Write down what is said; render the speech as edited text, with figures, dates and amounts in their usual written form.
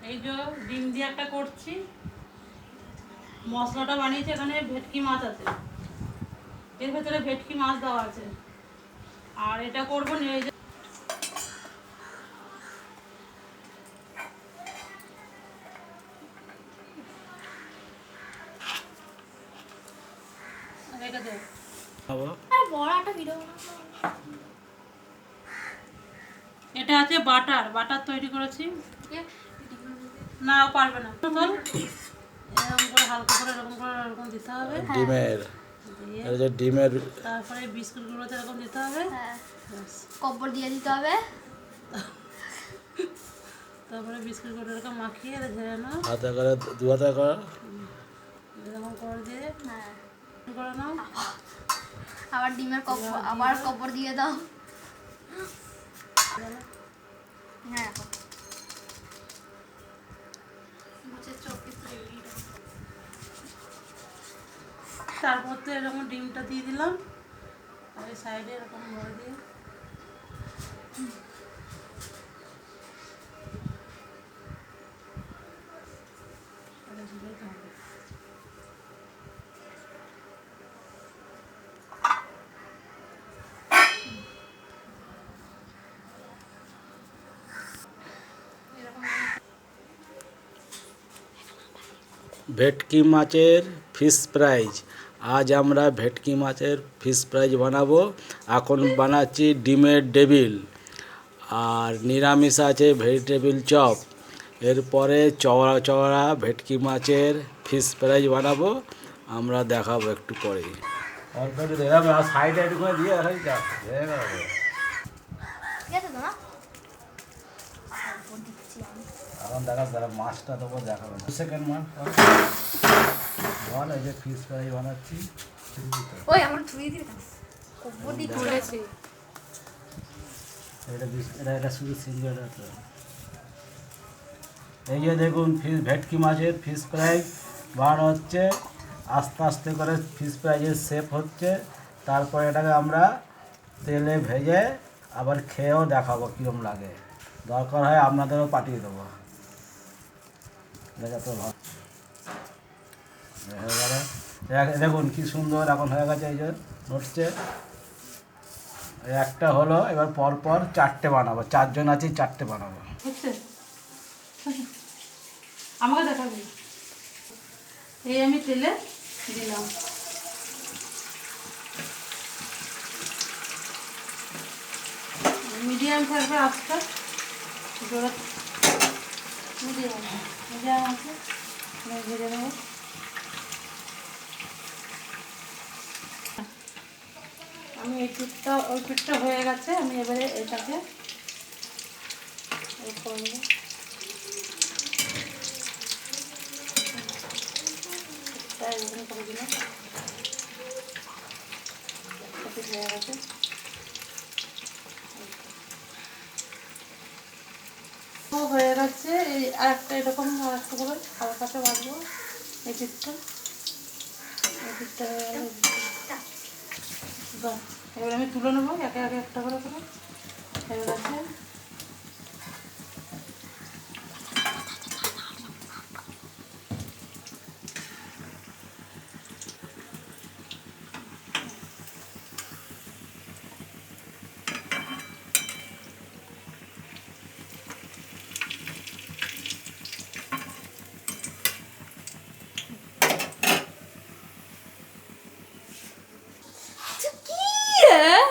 এই যে ডিম দিয়ে একটা করছি, মশলাটা বানিয়েছি। এখানে ভেটকি মাছ আছে, এর ভেতরে ভেটকি মাছ দেওয়া আছে। আর এটা করবো এই যে এটা আছে বাটার বাটার তৈরি করেছি। না পারবে না, এরকম করে হালকা করে এরকম করে এরকম দিতে হবে ডিমের, এই যে ডিমের, তারপরে বিস্কুটগুলোতে এরকম দিতে হবে, কব্বর দিয়ে দিতে হবে, তারপরে বিস্কুটগুলো এরকম মাখিয়ে ঢেলে নাও, হাতে করে দু হাতে করে এরকম করে দিয়ে করে নাও। আবার ডিমের কব্বর, আবার কব্বর দিয়ে দাও। হ্যাঁ তারপর তো এরকম ডিমটা দিয়ে দিলাম, আর এই সাইডে এরকম ভরে দিয়ে ভেটকি মাছের ফিশ ফ্রাইজ। আজ আমরা ভেটকি মাছের ফিশ ফ্রাইজ বানাবো। এখন বানাচ্ছি ডিমের ডেভিল, আর নিরামিষ আছে ভেজিটেবিল চপ। এরপরে চওড়া চওড়া ভেটকি মাছের ফিশ ফ্রাইজ বানাবো, আমরা দেখাবো একটু পরে। সাইডে একটু করে দিয়ে এখন দেখা যারা মাছটা দেবো দেখাবো। সেকেন্ড মাছ বল, এই যে ফিশ ফ্রাই বানাচ্ছি। ওই আমার ধুয়ে দিবি, কব্বর দিয়ে তুলেছি। এটা শুধু সিঙ্গেল আছে। এই যে দেখুন ভেটকি মাছের ফিশ ফ্রাই বানানো হচ্ছে, আস্তে আস্তে করে ফিশ ফ্রাইয়ের শেপ হচ্ছে। তারপরে এটাকে আমরা তেলে ভেজে আবার খেয়েও দেখাবো কীরকম লাগে। দরকার হয় আপনাদেরও পাঠিয়ে দেবো। দেখা তো ভালো হয়ে গেল। দেখুন কি সুন্দর এখন হয়ে গেছে, এই যে নড়ছে। একটা হলো, এবার পরপর চারটে বানাবো, চারজন আছি, চারটে বানাবো। আমাকে দেখাবি। এই আমি তেলে দিলাম, মিডিয়াম থাকবে আস্তে জোড়া, মিডিয়াম মিডিয়াম আছে, ভেজে নেবো। আমি এই পিঠটা ওই পিঠটা হয়ে গেছে, আমি এবারে এটাকে করবো। করে দিলাম, হয়ে গেছে। হয়ে গেছে, এই আর একটা এরকম আর একটা করে হালকাতে বাঁধবো এই পিঠটা। এই পিঠটা হয়ে গেল। এবার আমি তুলে নেবো একে একে একটা করে করে হয়ে গেছে।